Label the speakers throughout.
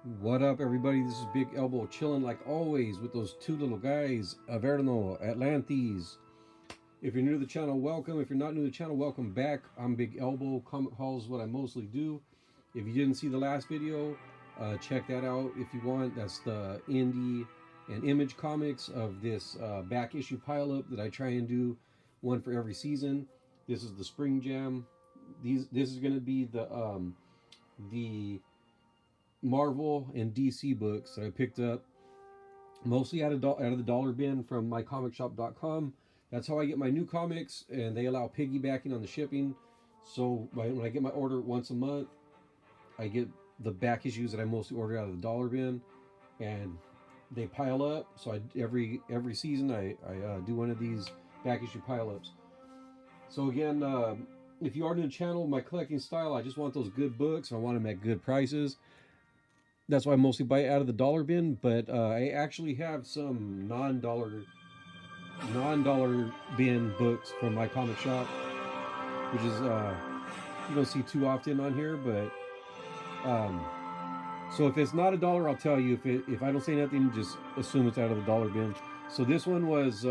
Speaker 1: What up, everybody? This is Big Elbow chilling like always with those two little guys, Averno, Atlantes. If you're new to the channel, welcome. If you're not new to the channel, welcome back. I'm Big Elbow. Comic Haul is what I mostly do. If you didn't see the last video, check that out if you want. That's the indie and image comics of this back issue pileup that I try and do one for every season. This is the Spring Jam. This is going to be the Marvel and DC books that I picked up mostly out of the dollar bin from mycomicshop.com. That's how I get my new comics, and they allow piggybacking on the shipping. So when I get my order once a month, I get the back issues that I mostly order out of the dollar bin, and they pile up. So every season I do one of these back issue pile ups. So again, if you are new to the channel, my collecting style, I just want those good books. I want them at good prices. That's why I mostly buy it out of the dollar bin, but I actually have some non-dollar bin books from my comic shop, which is you don't see too often on here. But so if it's not a dollar, I'll tell you. If I don't say nothing, just assume it's out of the dollar bin. So this one was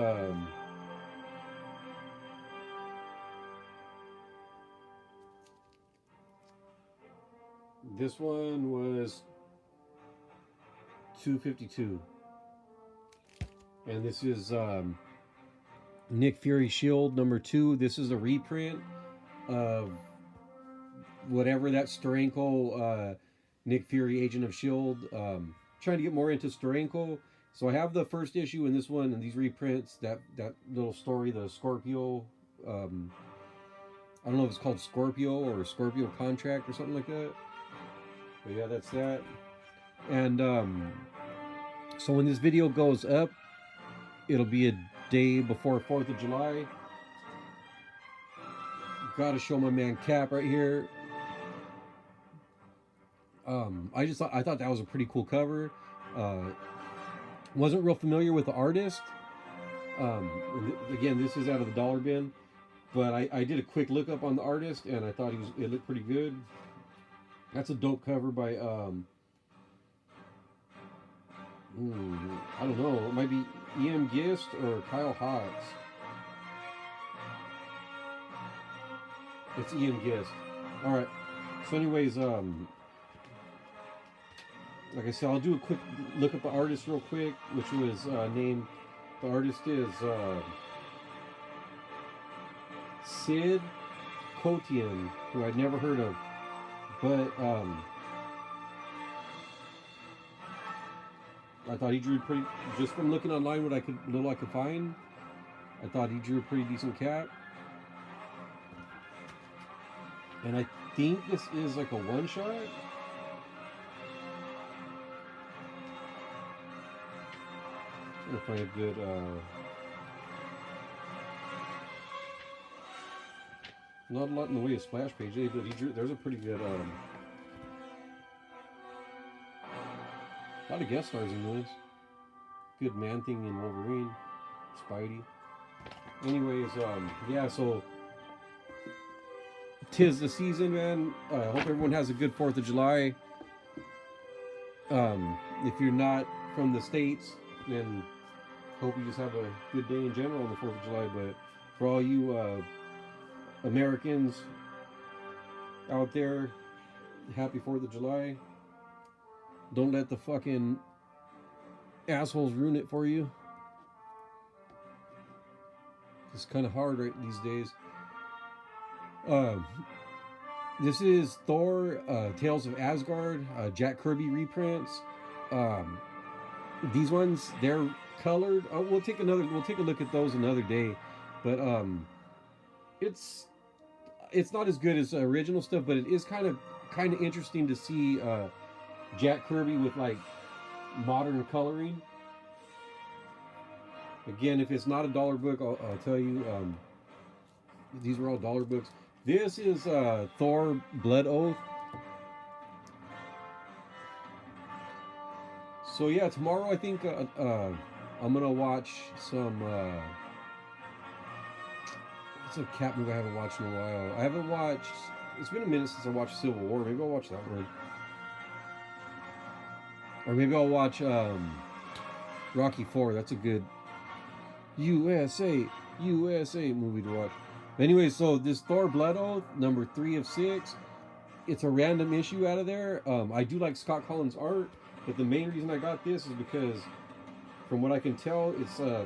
Speaker 1: $2.52, and this is Nick Fury Shield #2. This is a reprint of whatever that Steranko Nick Fury Agent of Shield. Trying to get more into Steranko, so I have the first issue in this one and these reprints. That little story, the Scorpio. I don't know if it's called Scorpio or Scorpio Contract or something like that. But yeah, that's that. And so when this video goes up, it'll be a day before 4th of July. Gotta show my man Cap right here. I thought that was a pretty cool cover. Wasn't real familiar with the artist. Again, this is out of the dollar bin, but I did a quick look up on the artist, and I thought it looked pretty good. That's a dope cover by I don't know. It might be E.M. Gist or Kyle Hotz. It's E.M. Gist. All right. So, anyways, like I said, I'll do a quick look at the artist real quick, which was named. The artist is Sid Kotian, who I'd never heard of, but I thought he drew pretty. Just from looking online, what I could find, I thought he drew a pretty decent Cap. And I think this is like a one shot. I'm gonna find a good. Not a lot in the way of splash page, but he drew. There's a pretty good. A lot of guest stars in this. Good Man-Thing and Wolverine, Spidey. Anyways, yeah. So 'tis the season, man. I hope everyone has a good 4th of July. If you're not from the States, then hope you just have a good day in general on the 4th of July. But for all you Americans out there, happy 4th of July. Don't let the fucking assholes ruin it for you. It's kind of hard right these days. This is Thor, Tales of Asgard, Jack Kirby reprints. These ones, they're colored. We'll take a look at those another day. But it's not as good as original stuff, but it is kind of interesting to see Jack Kirby with like modern coloring. Again, if it's not a dollar book, I'll tell you, these were all dollar books. This is Thor Blood Oath. So yeah, tomorrow I think I'm gonna watch some. What's a Cap movie I haven't watched in a while? I haven't watched. It's been a minute since I watched Civil War. Maybe I'll watch that one. Or maybe I'll watch Rocky 4. That's a good USA movie to watch. Anyway, so this Thor Blood Oath, number 3 of 6. It's a random issue out of there. I do like Scott Collins' art, but the main reason I got this is because, from what I can tell, it's the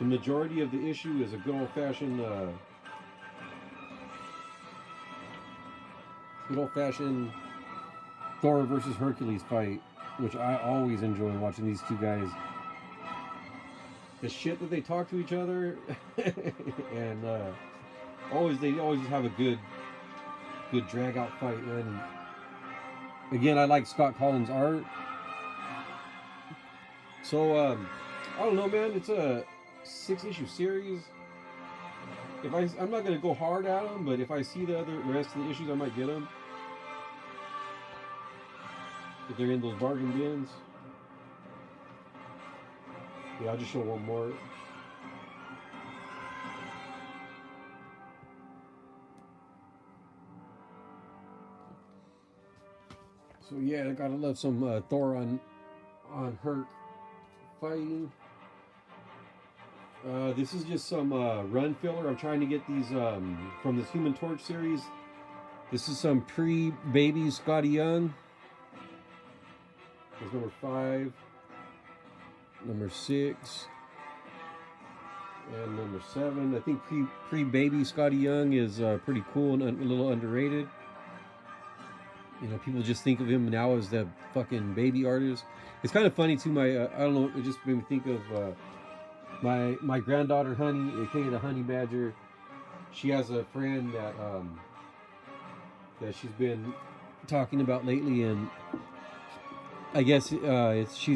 Speaker 1: majority of the issue is a good old-fashioned Thor versus Hercules fight, which I always enjoy watching these two guys. The shit that they talk to each other, and they always have a good drag out fight. And again, I like Scott Collins' art. So I don't know, man. It's a 6-issue series. I'm not gonna go hard at them, but if I see the rest of the issues, I might get them. If they're in those bargain bins. Yeah, I'll just show one more. So yeah, I gotta love some Thor on Herc fighting. This is just some run filler. I'm trying to get these from this Human Torch series. This is some pre-baby Scotty Young. There's number 5, number 6, and number 7. I think pre-baby Scotty Young is pretty cool and a little underrated. You know, people just think of him now as the fucking baby artist. It's kind of funny too. I don't know. It just made me think of my granddaughter Honey, aka the Honey Badger. She has a friend that she's been talking about lately, and I guess it's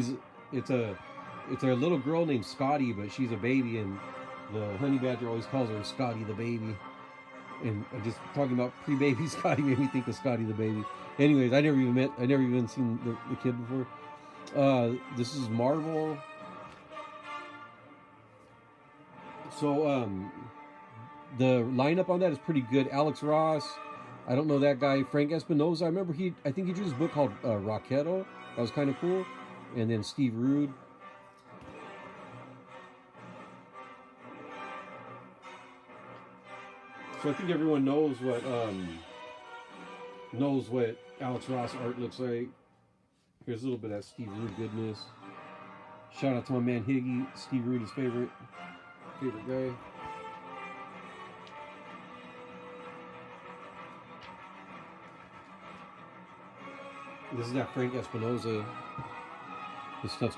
Speaker 1: a little girl named Scotty, but she's a baby, and the Honey Badger always calls her Scotty the baby. And just talking about pre-baby Scotty made me think of Scotty the baby. Anyways, I never even seen the kid before. This is Marvel. So the lineup on that is pretty good. Alex Ross, I don't know that guy. Frank Espinosa, I remember I think he drew this book called Rocketo. That was kind of cool. And then Steve Rude. So I think everyone knows what Alex Ross art looks like. Here's a little bit of that Steve Rude goodness. Shout out to my man Higgy, Steve Rude's favorite guy. This is that Frank Espinosa. This stuff's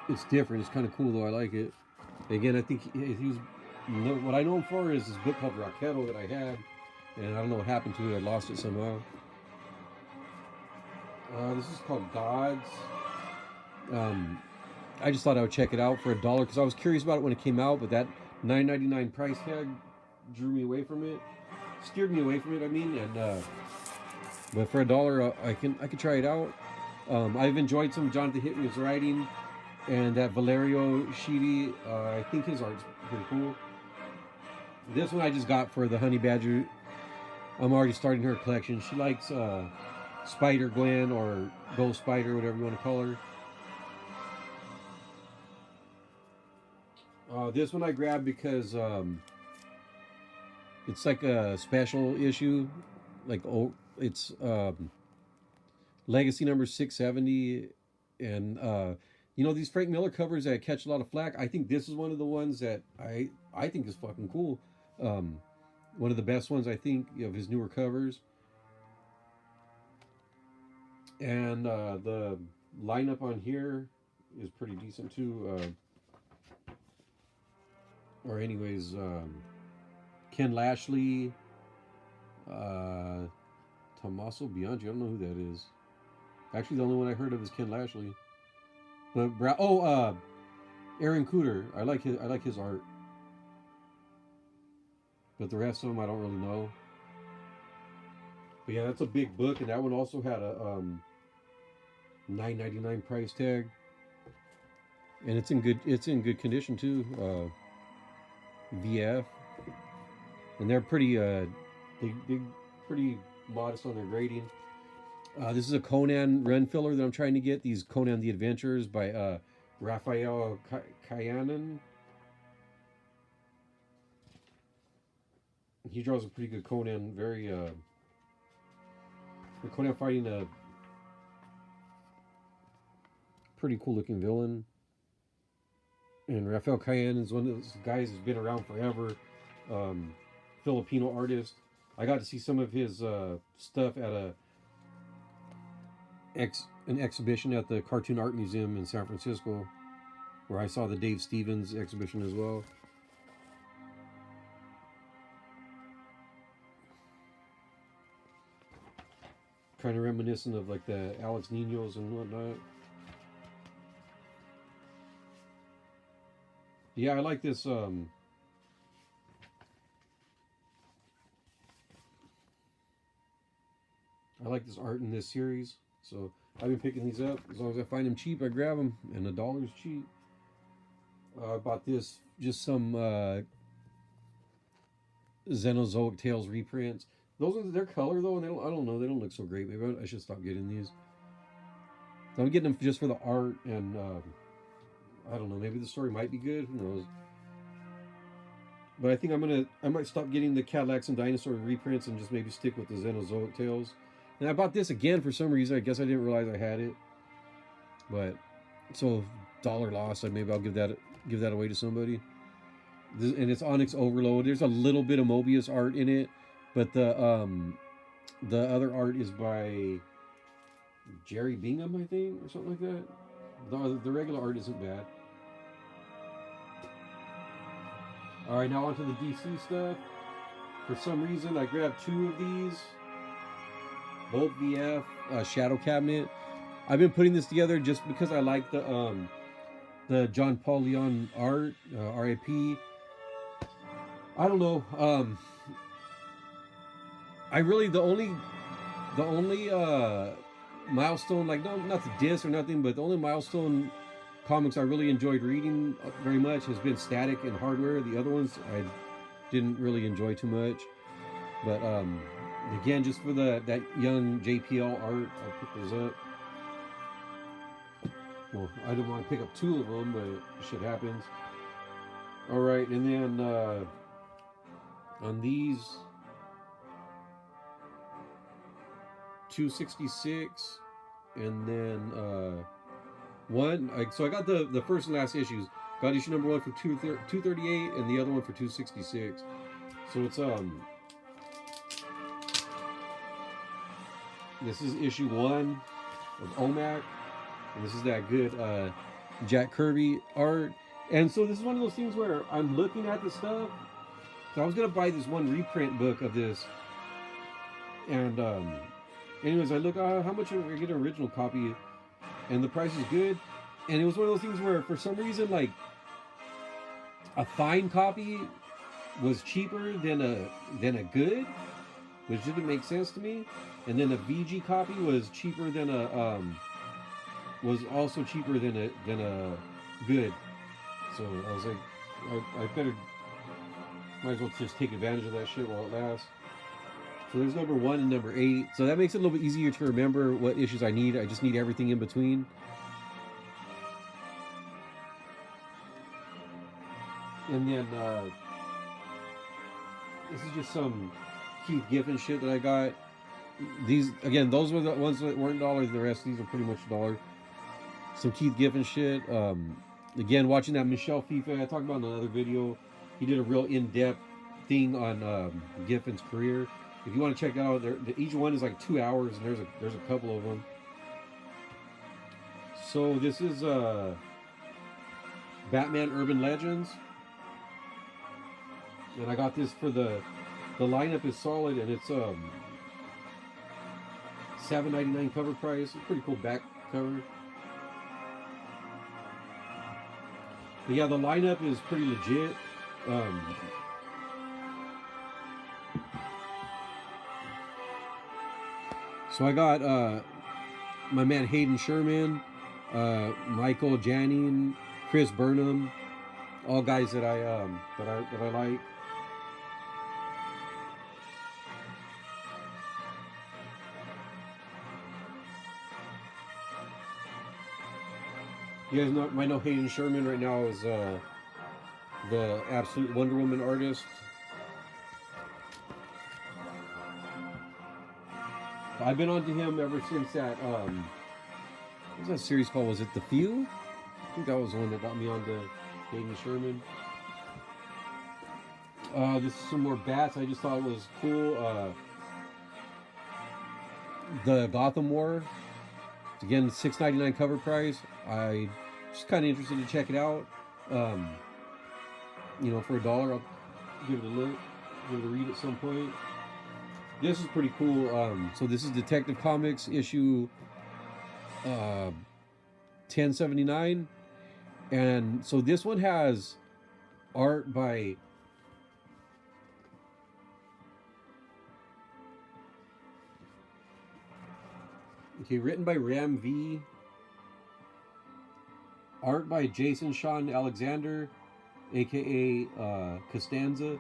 Speaker 1: it's different. It's kind of cool though. I like it. Again, I think he was. What I know him for is this book called Rocketo that I had, and I don't know what happened to it. I lost it somehow. This is called Gods. I just thought I would check it out for $1 because I was curious about it when it came out, but that $9.99 price tag drew me away from it, steered me away from it. I mean, and but for $1, I could try it out. I've enjoyed some Jonathan Hickman's writing, and that Valerio Schiti. I think his art's pretty cool. This one I just got for the Honey Badger. I'm already starting her collection. She likes Spider Gwen or Ghost Spider, whatever you want to call her. This one I grabbed because it's like a special issue. It's Legacy number 670. And you know, these Frank Miller covers that catch a lot of flack, I think this is one of the ones that I think is fucking cool. One of the best ones, I think, of his newer covers. And the lineup on here is pretty decent too. Or anyways, Ken Lashley, Tommaso Bianchi. I don't know who that is. Actually, the only one I heard of is Ken Lashley. But Aaron Cooter. I like his art. But the rest of them I don't really know. But yeah, that's a big book, and that one also had a $9.99 price tag. And it's in good condition too. VF. And they're pretty pretty modest on their grading. This is a Conan run filler that I'm trying to get. These Conan the Adventures by Raphael Kayanan. He draws a pretty good Conan. Very Conan fighting a pretty cool looking villain. And Raphael Kayanan is one of those guys who's been around forever. Filipino artist. I got to see some of his stuff at an exhibition at the Cartoon Art Museum in San Francisco, where I saw the Dave Stevens exhibition as well. Kind of reminiscent of like the Alex Ninos and whatnot. Yeah, I like this. I like this art in this series, so I've been picking these up. As long as I find them cheap, I grab them, and $1 is cheap. I bought this, just some Xenozoic Tales reprints. Those ones, they're color though, and I don't know, they don't look so great. Maybe I should stop getting these. So I'm getting them just for the art, and I don't know, maybe the story might be good. Who knows? But I think I might stop getting the Cadillacs and Dinosaur reprints and just maybe stick with the Xenozoic Tales. And I bought this again for some reason. I guess I didn't realize I had it. But so $1 loss. Maybe I'll give that away to somebody. And it's Onyx Overload. There's a little bit of Mobius art in it, but the other art is by Jerry Bingham, I think, or something like that. The regular art isn't bad. All right, now onto the DC stuff. For some reason, I grabbed 2 of these. Both VF Shadow Cabinet. I've been putting this together just because I like the John Paul Leon art, RIP. I don't know. I really the only milestone, like not the disc or nothing, but the only milestone comics I really enjoyed reading very much has been Static and Hardware. The other ones I didn't really enjoy too much. But again, just for that young JPL art, I'll pick those up. Well, I didn't want to pick up 2 of them, but shit happens. All right, and then on these 266, and then so I got the first and last issues. Got issue number 1 for 238, and the other one for 266. So it's this is issue 1 of OMAC, and this is that good Jack Kirby art. And so this is one of those things where I'm looking at the stuff. So I was gonna buy this one reprint book of this, and anyways, I look, how much I get an original copy, and the price is good. And it was one of those things where, for some reason, like a fine copy was cheaper than a good, which didn't make sense to me. And then a VG copy was cheaper than was also cheaper than a good. So I was like, I might as well just take advantage of that shit while it lasts. So there's number 1 and number 8. So that makes it a little bit easier to remember what issues I need. I just need everything in between. And then this is just some Keith Giffen shit that I got. These, again, those were the ones that weren't $1. The rest of these are pretty much $1. Some Keith Giffen shit. Again, watching that Michel Fife I talked about in another video. He did a real in-depth thing on Giffen's career. If you want to check that out, each one is like 2 hours, and there's a couple of them. So this is Batman Urban Legends, and I got this for the lineup is solid, and it's $7.99 cover price. Pretty cool back cover. But yeah, the lineup is pretty legit. So I got my man Hayden Sherman, Michael Janine, Chris Burnham, all guys that I like. You guys might know Hayden Sherman right now is the absolute Wonder Woman artist. I've been on to him ever since that what was that series called? Was it The Few? I think that was the one that got me on to Hayden Sherman. This is some more bats. I just thought it was cool. The Gotham War. Again, $6.99 cover price. I just kind of interested to check it out. You know, for $1, I'll give it a look, give it a read at some point. This is pretty cool. So this is Detective Comics issue 1079, and so this one has art by written by Ram V, art by Jason Sean Alexander, aka Costanza,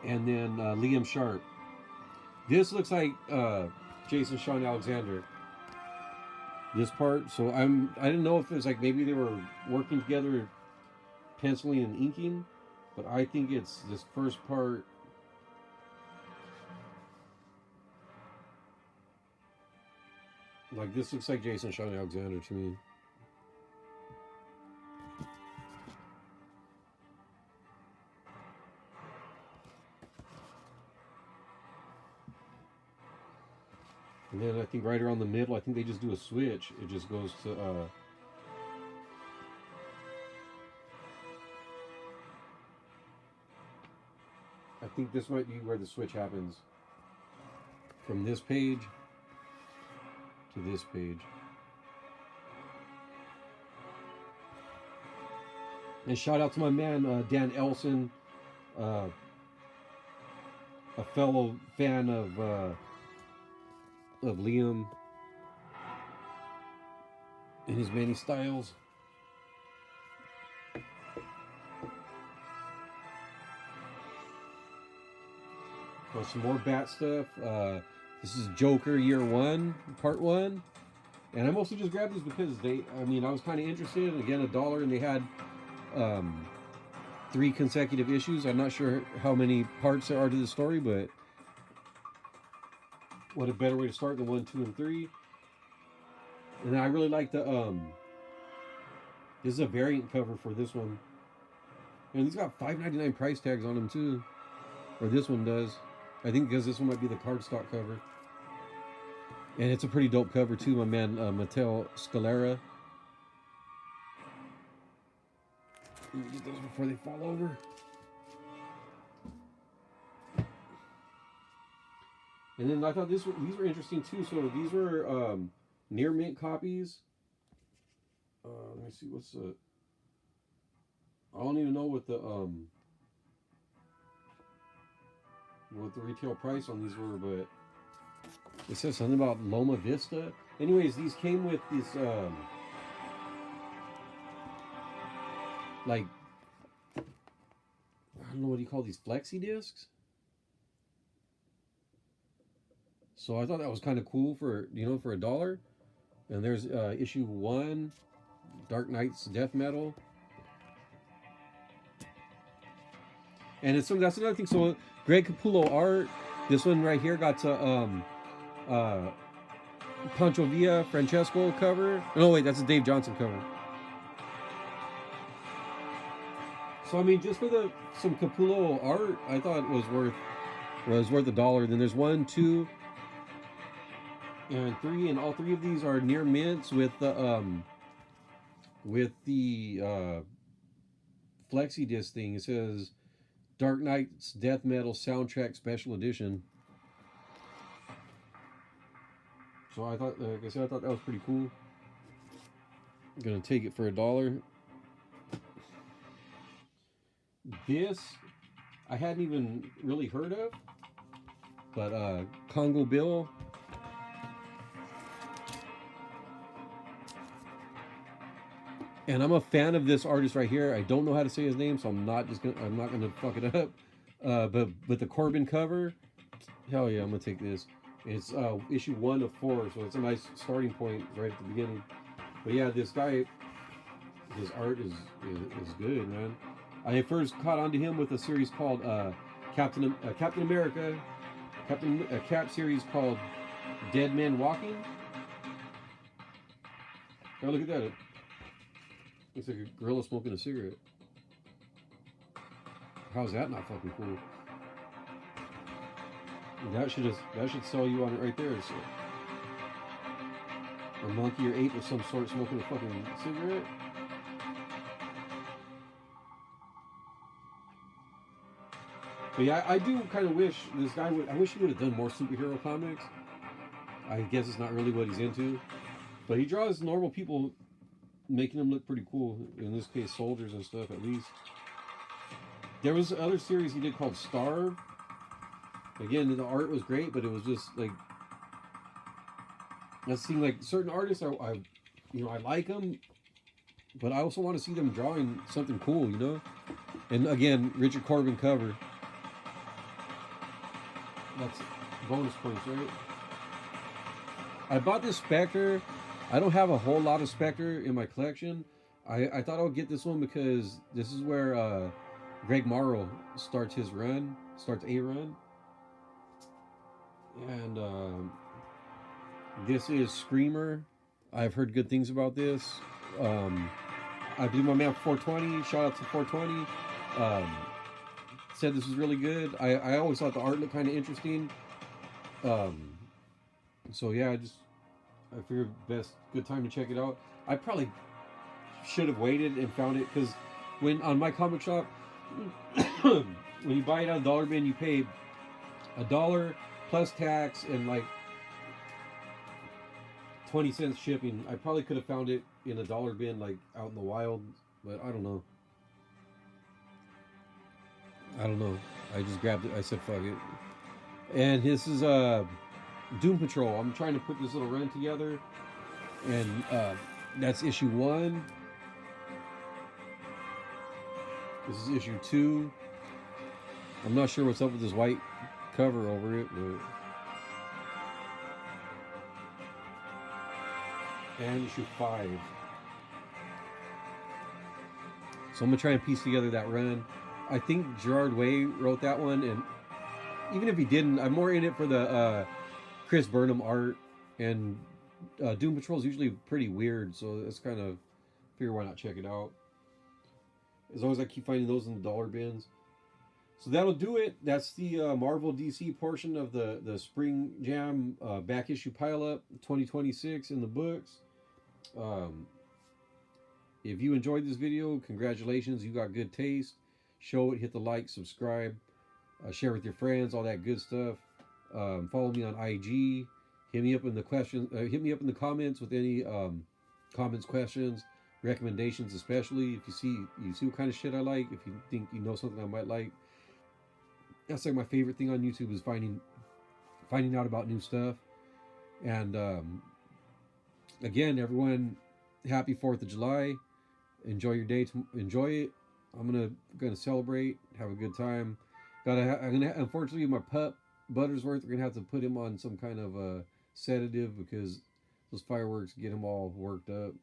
Speaker 1: and then Liam Sharp. This looks like Jason Sean Alexander. This part, so I didn't know if it was like maybe they were working together, penciling and inking, but I think it's this first part. Like this looks like Jason Sean Alexander to me. And then I think right around the middle, I think they just do a switch. It just goes to I think this might be where the switch happens. From this page to this page. And shout out to my man Dan Elson, a fellow fan of Liam in his many styles. Well, some more Bat stuff. This is Joker Year 1, Part 1. And I mostly just grabbed these because I was kind of interested. Again, $1, and they had 3 consecutive issues. I'm not sure how many parts there are to the story, but what a better way to start than 1, 2, and 3. And I really like the this is a variant cover for this one. And these got $5.99 price tags on them too. Or this one does. I think because this one might be the cardstock cover. And it's a pretty dope cover too, my man Mattel Scalera. Let me get those before they fall over. And then I thought these were interesting too. So these were near mint copies. Let me see what's the. I don't even know what the retail price on these were, but it says something about Loma Vista. Anyways, these came with this like I don't know what do you call these, flexi discs. So I thought that was kind of cool for for $1. And there's issue 1, Dark Knight's Death Metal. And that's another thing. So Greg Capullo art. This one right here got to Pancho Villa Francesco cover. No wait, that's a Dave Johnson cover. So I mean, just for some Capullo art, I thought it was worth $1. Then there's 1, 2, and 3, and all 3 of these are near mints with the flexi disc thing. It says Dark Knight's Death Metal Soundtrack Special Edition. So I thought, like I said, I thought that was pretty cool. I'm gonna take it for $1. This I hadn't even really heard of, but Congo Bill. And I'm a fan of this artist right here. I don't know how to say his name, so I'm not gonna fuck it up. But with the Corbin cover, hell yeah, I'm gonna take this. It's issue 1 of 4, so it's a nice starting point right at the beginning. But yeah, this guy, his art is good, man. I first caught on to him with a series called Captain America, Cap series called Dead Man Walking. Oh, look at that! It looks like a gorilla smoking a cigarette. How's that not fucking cool? That should sell you on it right there. So, a monkey or ape of some sort smoking a fucking cigarette. But yeah, I do kind of wish this guy would. I wish he would have done more superhero comics. I guess it's not really what he's into, but he draws normal people, making them look pretty cool. In this case, soldiers and stuff. At least there was other series he did called Starve. Again, the art was great, but it was just like it seemed like certain artists I like them, but I also want to see them drawing something cool, you know. And again, Richard Corbin cover. That's bonus points, right? I bought this Spectre. I don't have a whole lot of Spectre in my collection. I thought I would get this one because this is where Greg Morrow starts a run. And this is Screamer. I've heard good things about this. I believe my man 420, shout out to 420, said this was really good. I always thought the art looked kind of interesting. So yeah, I figured good time to check it out. I probably should have waited and found it because when on my comic shop, when you buy it on Dollar Bin, you pay $1 plus tax and like 20 cents shipping. I probably could have found it in a Dollar Bin like out in the wild, but I don't know. I just grabbed it. I said fuck it. And this is Doom Patrol. I'm trying to put this little run together, and that's issue 1. This is issue 2. I'm not sure what's up with this white cover over it, but and issue 5. So I'm gonna try and piece together that run. I think Gerard Way wrote that one, and even if he didn't, I'm more in it for the Chris Burnham art, and Doom Patrol is usually pretty weird, so it's kind of figure why not check it out. As long as I keep finding those in the Dollar Bins. So that'll do it. That's the Marvel DC portion of the Spring Jam back issue pile up 2026 in the books. If you enjoyed this video, congratulations, you got good taste. Show it, hit the like, subscribe, share with your friends, all that good stuff. Follow me on IG. Hit me up in the comments with any comments, questions, recommendations, especially if you see what kind of shit I like. If you think you know something I might like, that's like my favorite thing on YouTube is finding out about new stuff. And again, everyone, happy 4th of July. Enjoy your day. Enjoy it. I'm gonna celebrate, have a good time. Unfortunately, my pup Buttersworth, we're gonna have to put him on some kind of a sedative because those fireworks get him all worked up.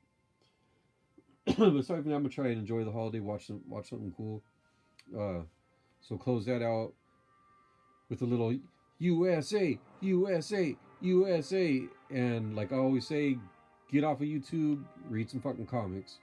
Speaker 1: But aside from that, I'm gonna try and enjoy the holiday, watch something cool. So close that out with a little USA, USA, USA, and like I always say, get off of YouTube, read some fucking comics.